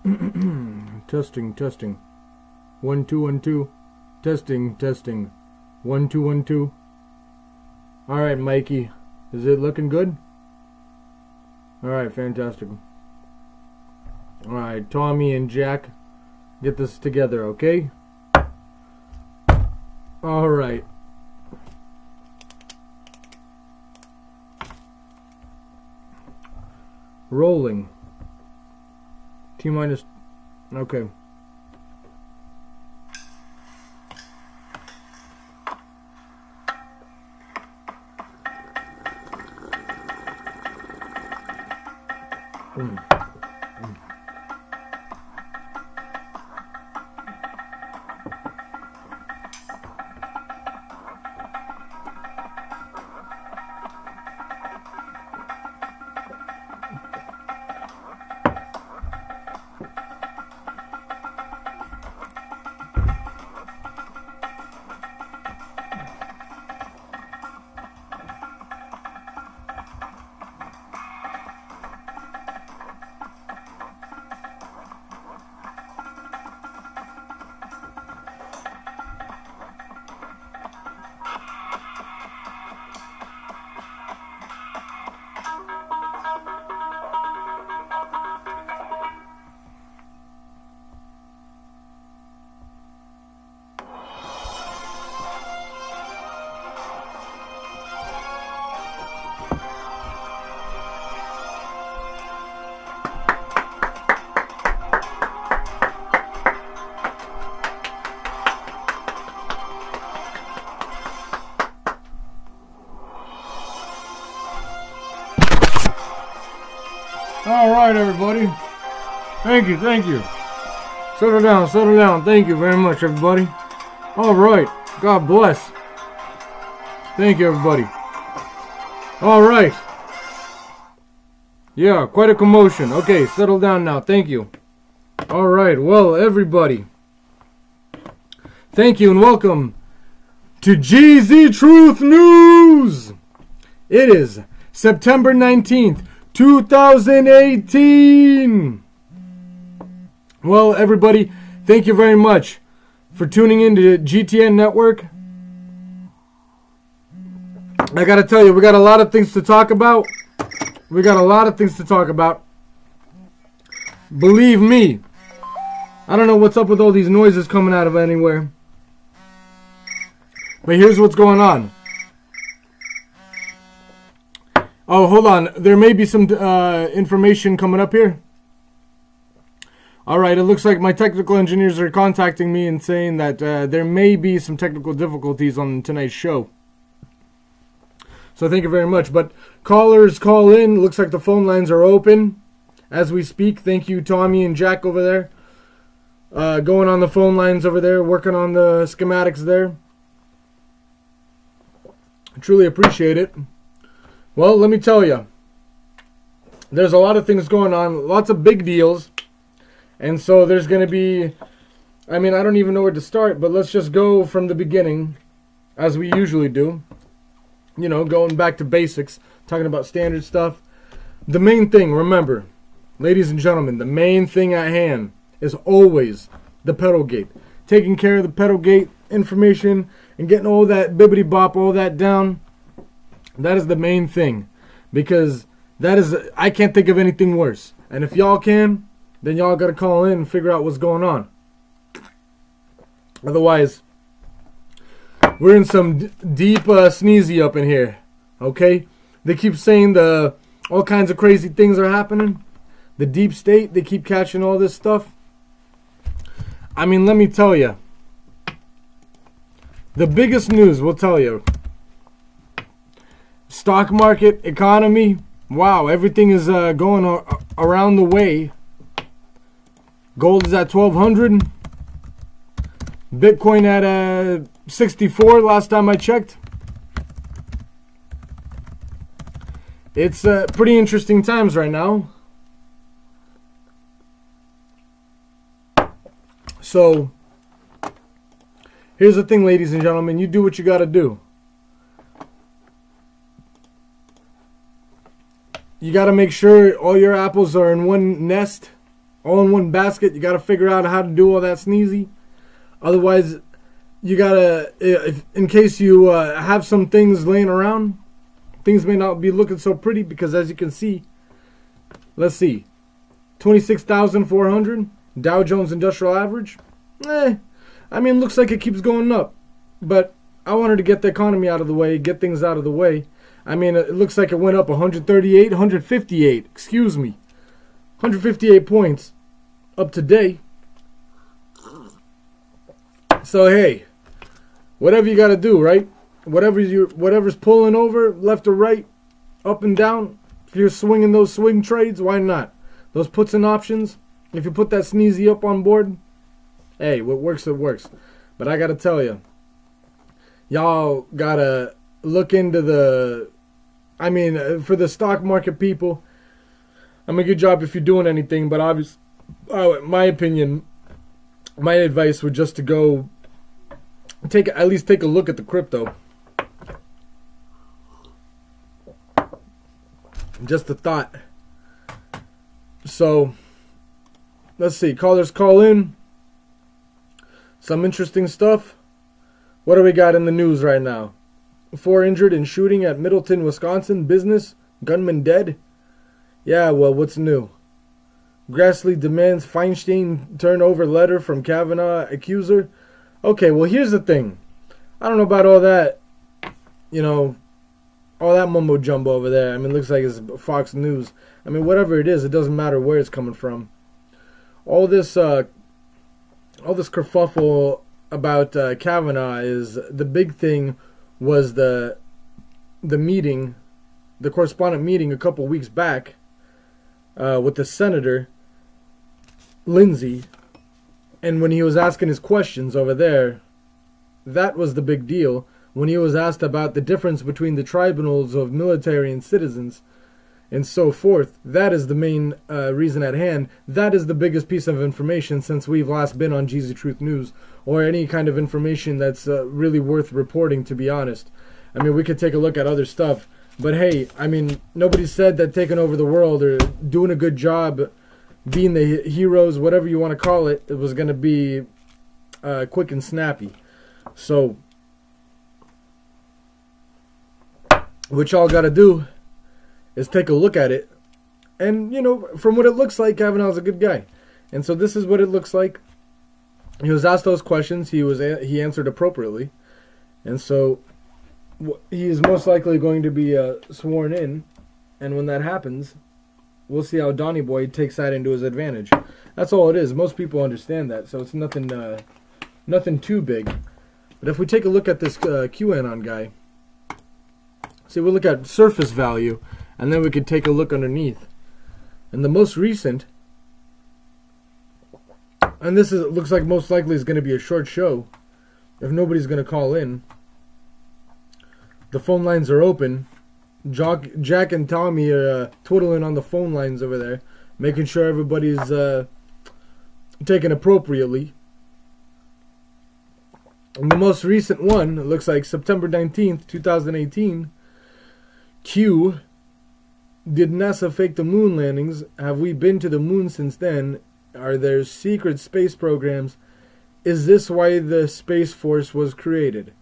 Testing, testing. 1 2 1 2. Testing, testing. 1 2 1 2. All right, Mikey. Is it looking good? All right, fantastic. All right, Tommy and Jack, get this together, okay? All right. Rolling. T minus. Okay. All right, everybody. Thank you, thank you. Settle down, settle down. Thank you very much, everybody. All right. God bless. Thank you, everybody. All right. Yeah, quite a commotion. Okay, settle down now. Thank you. All right. Well, everybody, thank you and welcome to Geezy Truth News. It is September 19th. 2018. Well, everybody, thank you very much for tuning in to GTN Network. I gotta tell you, we got a lot of things to talk about. Believe me, I don't know what's up with all these noises coming out of anywhere. But here's what's going on. Oh, hold on. There may be some information coming up here. All right, it looks like my technical engineers are contacting me and saying that there may be some technical difficulties on tonight's show. So thank you very much. But callers call in. Looks like the phone lines are open as we speak. Thank you, Tommy and Jack over there. Going on the phone lines over there, working on the schematics there. I truly appreciate it. Well, let me tell you, there's a lot of things going on, lots of big deals, and so there's going to be, I mean, I don't even know where to start, but let's just go from the beginning, as we usually do, you know, going back to basics, talking about standard stuff. The main thing, remember, ladies and gentlemen, the main thing at hand is always the pedal gate. Taking care of the pedal gate information and getting all that bibbity-bop, all that down. That is the main thing, because that is, I can't think of anything worse. And if y'all can, then y'all got to call in and figure out what's going on. Otherwise, we're in some deep sneezy up in here, okay? They keep saying all kinds of crazy things are happening. The deep state, they keep catching all this stuff. I mean, let me tell you. The biggest news, we'll tell you. Stock market, economy, wow, everything is going around the way. Gold is at 1,200. Bitcoin at 64 last time I checked. It's pretty interesting times right now. So, here's the thing, ladies and gentlemen. You do what you got to do. You got to make sure all your apples are in one nest. all in one basket. You got to figure out how to do all that sneezy. Otherwise, you got to, in case you have some things laying around, things may not be looking so pretty because as you can see, let's see, 26,400 Dow Jones Industrial Average. I mean, looks like it keeps going up, but I wanted to get the economy out of the way, get things out of the way. I mean, it looks like it went up 138, 158, excuse me, 158 points up today. So hey, whatever you got to do, right? Whatever's pulling over, left or right, up and down. If you're swinging those swing trades, why not? Those puts and options. If you put that sneezy up on board, hey, what works, it works. But I got to tell you, y'all got to look into the, I mean, for the stock market people, I mean, good job if you're doing anything, but obviously, my opinion, my advice would just to go at least take a look at the crypto. Just a thought. So, let's see. Callers call in. Some interesting stuff. What do we got in the news right now? 4 injured in shooting at Middleton, Wisconsin. Business. Gunman dead. Yeah, well, what's new? Grassley demands Feinstein turn over letter from Kavanaugh accuser. Okay, well, here's the thing. I don't know about all that, you know, all that mumbo jumbo over there. I mean, it looks like it's Fox News. I mean, whatever it is, it doesn't matter where it's coming from. All this kerfuffle about Kavanaugh is, the big thing was the meeting, the correspondent meeting a couple weeks back with the senator Lindsey, and when he was asking his questions over there, that was the big deal. When he was asked about the difference between the tribunals of military and citizens and so forth, that is the main reason at hand. That is the biggest piece of information since we've last been on Geezy Truth News, or any kind of information that's really worth reporting, to be honest. I mean, we could take a look at other stuff, but hey, I mean, nobody said that taking over the world or doing a good job, being the heroes, whatever you want to call it, it was going to be quick and snappy. So, what y'all got to do is take a look at it. And, you know, from what it looks like, Kavanaugh's a good guy. And so this is what it looks like. He was asked those questions. He answered appropriately. And so he is most likely going to be sworn in. And when that happens, we'll see how Donny Boy takes that into his advantage. That's all it is. Most people understand that. So it's nothing too big. But if we take a look at this QAnon guy, see, we'll look at surface value, and then we could take a look underneath. And the most recent, and this looks like most likely is going to be a short show, if nobody's going to call in. The phone lines are open. Jack and Tommy are twiddling on the phone lines over there, making sure everybody's taken appropriately. And the most recent one, it looks like September 19th, 2018. Q, did NASA fake the moon landings? Have we been to the moon since then? Are there secret space programs? Is this why the Space Force was created?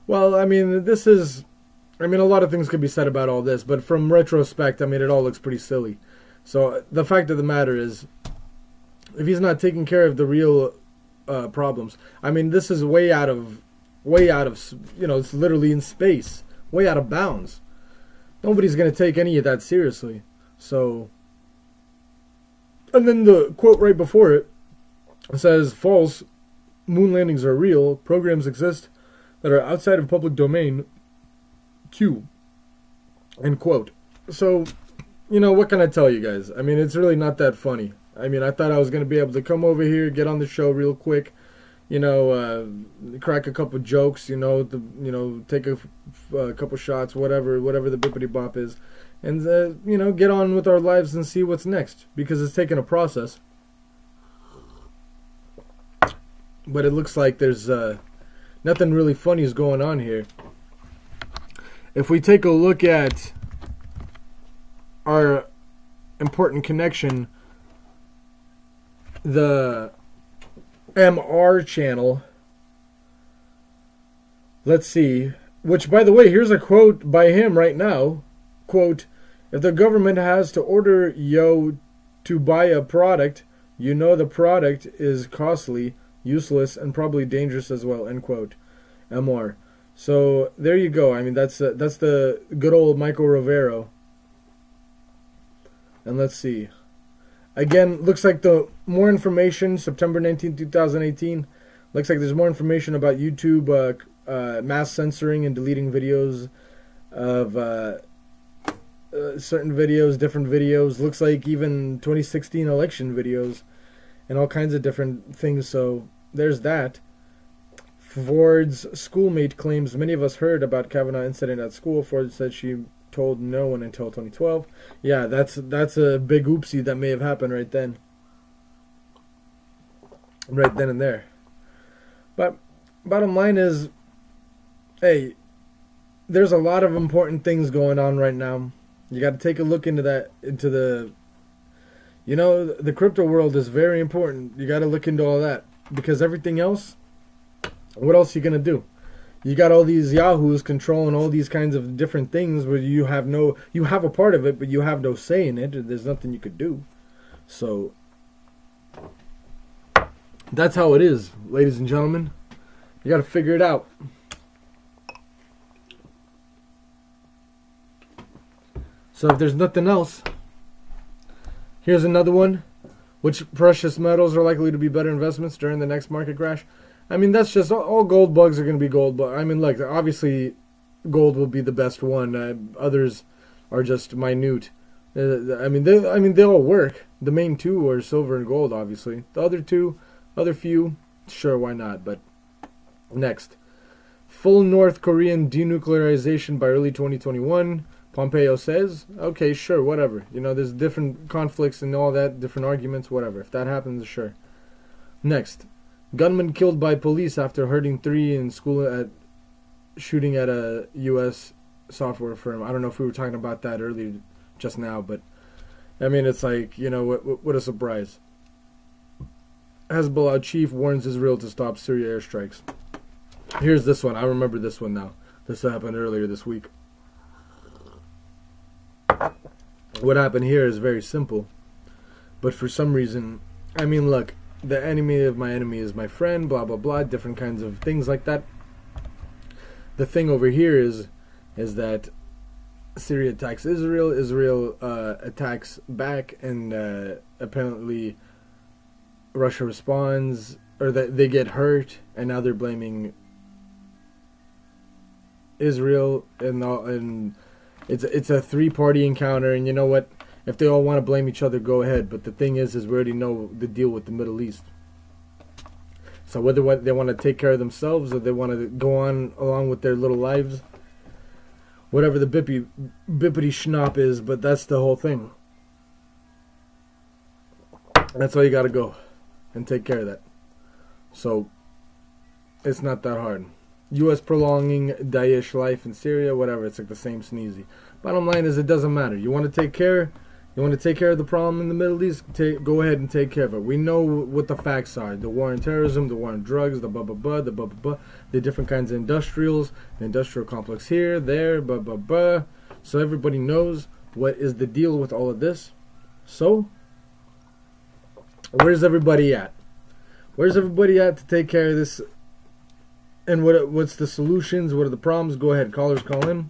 Well, I mean, a lot of things could be said about all this, but from retrospect, I mean, it all looks pretty silly. So the fact of the matter is, if he's not taking care of the real problems, I mean, this is way out of, you know, it's literally in space, way out of bounds. Nobody's going to take any of that seriously. So, and then the quote right before it says, false, moon landings are real, programs exist that are outside of public domain, Q, end quote. So, you know, what can I tell you guys? I mean, it's really not that funny. I mean, I thought I was going to be able to come over here, get on the show real quick, you know, crack a couple jokes, take a couple shots, whatever the bippity bop is, and, you know, get on with our lives and see what's next, because it's taken a process. But it looks like there's nothing really funny is going on here. If we take a look at our important connection the MR channel. Let's see. Which, by the way, here's a quote by him right now. Quote, "If the government has to order yo to buy a product, you know the product is costly, useless, and probably dangerous as well." End quote. MR. So there you go. I mean, that's the good old Michael Rivero. And let's see. Again, looks like the more information, September 19, 2018. Looks like there's more information about YouTube mass censoring and deleting videos of certain videos, different videos. Looks like even 2016 election videos and all kinds of different things. So there's that. Ford's schoolmate claims many of us heard about Kavanaugh incident at school. Ford said she told no one until 2012. Yeah, that's a big oopsie that may have happened right then. Right then and there. But bottom line is, hey, there's a lot of important things going on right now. You got to take a look into that, into the, you know, the crypto world is very important. You got to look into all that, because everything else, what else are you going to do? You got all these yahoos controlling all these kinds of different things where you have a part of it, but you have no say in it. There's nothing you could do. So that's how it is, ladies and gentlemen. You got to figure it out. So if there's nothing else, here's another one. Which precious metals are likely to be better investments during the next market crash? I mean, that's just all gold bugs are going to be gold. But I mean, like, obviously, gold will be the best one. Others are just minute. I mean, they all work. The main two are silver and gold, obviously. The other few, sure, why not? But next, full North Korean denuclearization by early 2021. Pompeo says, okay, sure, whatever. You know, there's different conflicts and all that, different arguments, whatever. If that happens, sure. Next. Gunman killed by police after hurting 3 in school at shooting at a U.S. software firm. I don't know if we were talking about that earlier just now, but I mean, it's like, you know, what a surprise. Hezbollah chief warns Israel to stop Syria airstrikes. Here's this one. I remember this one now. This happened earlier this week. What happened here is very simple, but for some reason, I mean, look, the enemy of my enemy is my friend, blah, blah, blah, different kinds of things like that. The thing over here is that Syria attacks Israel, Israel attacks back, and apparently Russia responds, or that they get hurt, and now they're blaming Israel, and it's a three-party encounter, and you know what? If they all want to blame each other, go ahead. But the thing is we already know the deal with the Middle East. So whether they want to take care of themselves or they want to go on along with their little lives, whatever the bippity schnapp is, but that's the whole thing. That's all you got to go and take care of that. So it's not that hard. U.S. prolonging Daesh life in Syria, whatever. It's like the same sneezy. Bottom line is, it doesn't matter. You want to take care. You want to take care of the problem in the Middle East? Go ahead and take care of it. We know what the facts are. The war on terrorism, the war on drugs, the blah-blah-blah, the blah-blah-blah, the different kinds of industrials, the industrial complex here, there, blah-blah-blah. So everybody knows what is the deal with all of this. So, where's everybody at? Where's everybody at to take care of this? And what's the solutions? What are the problems? Go ahead. Callers, call in.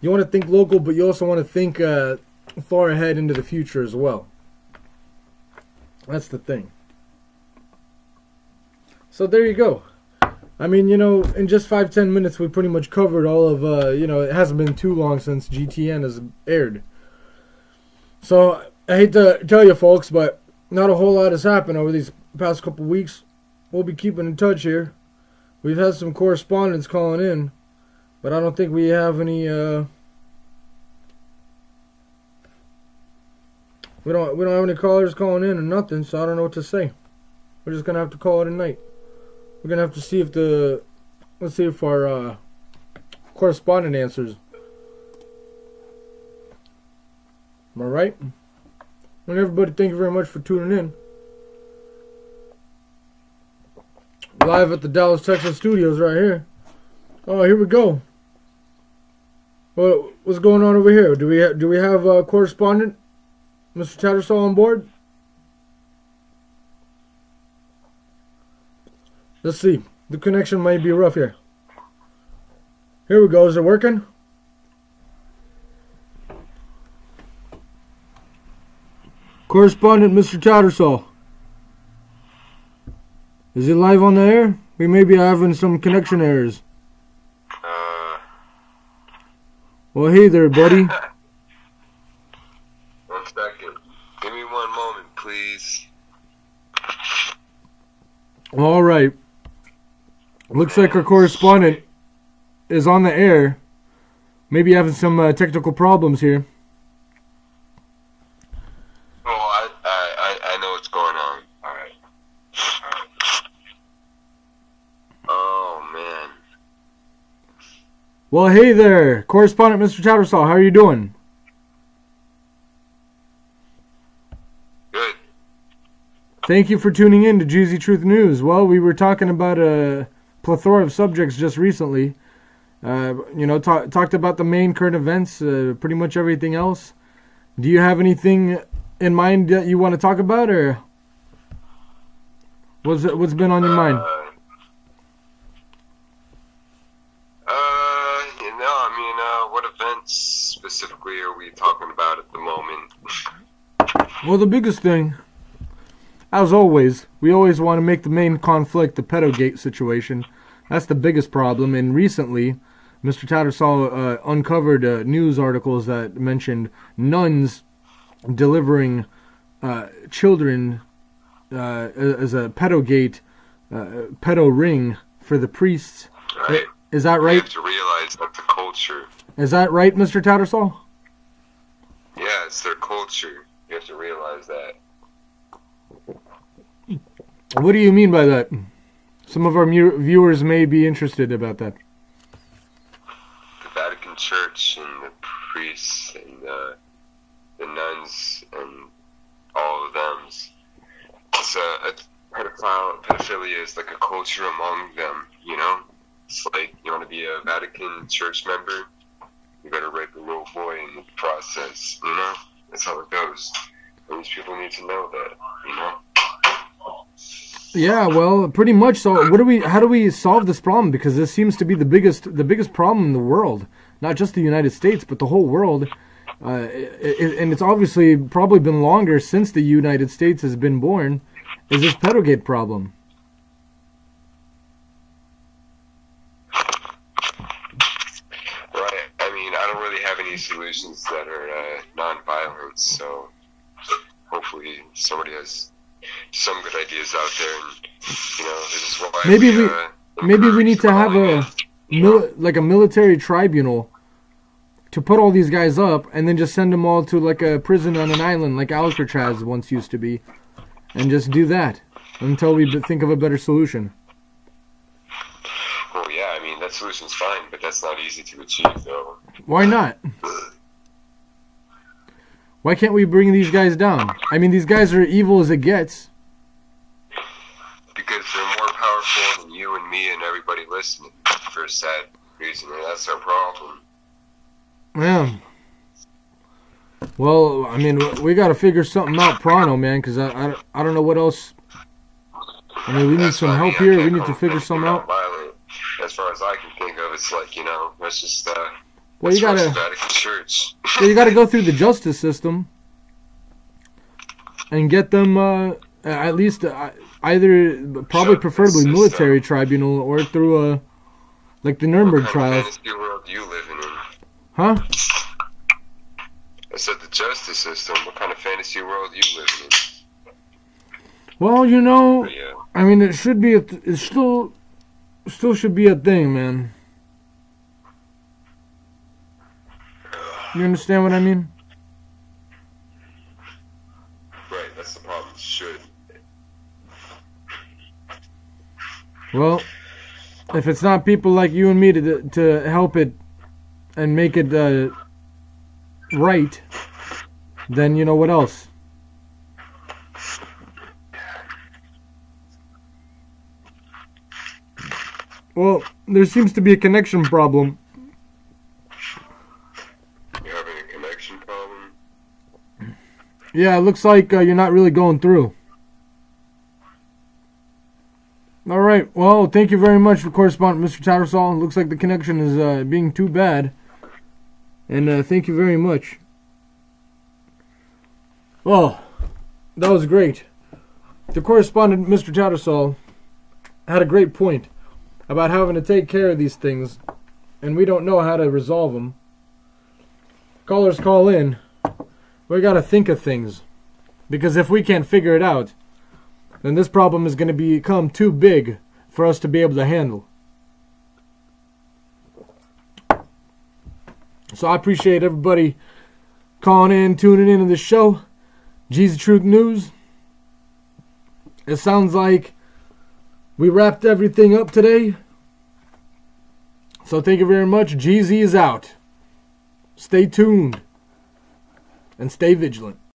You want to think local, but you also want to think far ahead into the future as well. That's the thing. So there you go. I mean, you know, in just 5-10 minutes, we pretty much covered all of, you know, it hasn't been too long since GTN has aired. So I hate to tell you folks, but not a whole lot has happened over these past couple weeks. We'll be keeping in touch here. We've had some correspondents calling in, but I don't think we have any, we don't have any callers calling in or nothing, so I don't know what to say. We're just gonna have to call it a night. We're gonna have to see if let's see if our correspondent answers. Am I right? And everybody, thank you very much for tuning in. Live at the Dallas, Texas studios right here. Oh, here we go. What's going on over here? Do we have a correspondent, Mr. Tattersall, on board? Let's see. The connection might be rough here. Here we go. Is it working? Correspondent, Mr. Tattersall. Is it live on the air? We may be having some connection errors. Well, hey there, buddy. 1 second. Give me 1 moment, please. All right. Looks like our correspondent is on the air. Maybe having some technical problems here. Oh, I know what's going on. All right. Oh, man. Well, hey there, correspondent Mr. Tattersall. How are you doing? Good. Thank you for tuning in to Geezy Truth News. Well, we were talking about a plethora of subjects just recently. Talked about the main current events, pretty much everything else. Do you have anything in mind that you want to talk about, or what's been on your mind? What events specifically are we talking about at the moment? Well, the biggest thing, as always, we always want to make the main conflict the pedogate situation. That's the biggest problem, and recently, Mr. Tattersall uncovered news articles that mentioned nuns delivering children as a pedogate, pedo ring for the priests. Right. Is that right? You have to realize that's a culture. Is that right, Mr. Tattersall? Yeah, it's their culture. You have to realize that. What do you mean by that? Some of our viewers may be interested about that. The Vatican Church and the priests and the nuns and all of them. It's pedophilia is like a culture among them, you know? It's like, you want to be a Vatican Church member, you gotta rape a little boy in the process, you know? That's how it goes. And these people need to know that, you know? Yeah, well, pretty much. So, how do we solve this problem? Because this seems to be the biggest problem in the world, not just the United States, but the whole world. And it's obviously probably been longer since the United States has been born. Is this pedogate problem? Right. I mean, I don't really have any solutions that are non-violent, so hopefully somebody has some good ideas out there, and this is why maybe we need to have a military tribunal to put all these guys up, and then just send them all to like a prison on an island, like Alcatraz once used to be, and just do that until we think of a better solution. Well, yeah, I mean that solution's fine, but that's not easy to achieve, though. Why not? Why can't we bring these guys down? I mean, these guys are evil as it gets. Because they're more powerful than you and me and everybody listening, for a sad reason, and that's our problem. Yeah. Well, I mean, we got to figure something out pronto, man, because I don't know what else. I mean, we need some help here. We need to figure something out. Violent. As far as I can think of, it's like, let's just well, you gotta. Vatican Church. Well, you gotta go through the justice system and get them at least either probably preferably military tribunal or through like the Nuremberg trials. What kind of fantasy world you living in? Huh? I said the justice system. What kind of fantasy world you living in? Well, Yeah. I mean, it should be it still should be a thing, man. You understand what I mean? Right, that's the problem. Should. Well, if it's not people like you and me to help it and make it right, then you know what else? Well, there seems to be a connection problem. You're having a connection problem? Yeah, it looks like you're not really going through. All right. Well, thank you very much for correspondent Mr. Tattersall. It looks like the connection is being too bad. And thank you very much. Well, that was great. The correspondent Mr. Tattersall had a great point about having to take care of these things, and we don't know how to resolve them. Callers call in. We got to think of things. Because if we can't figure it out, then this problem is going to become too big for us to be able to handle. So I appreciate everybody calling in, tuning in to the show. Geezy Truth News. It sounds like we wrapped everything up today. So thank you very much. Geezy is out. Stay tuned and stay vigilant.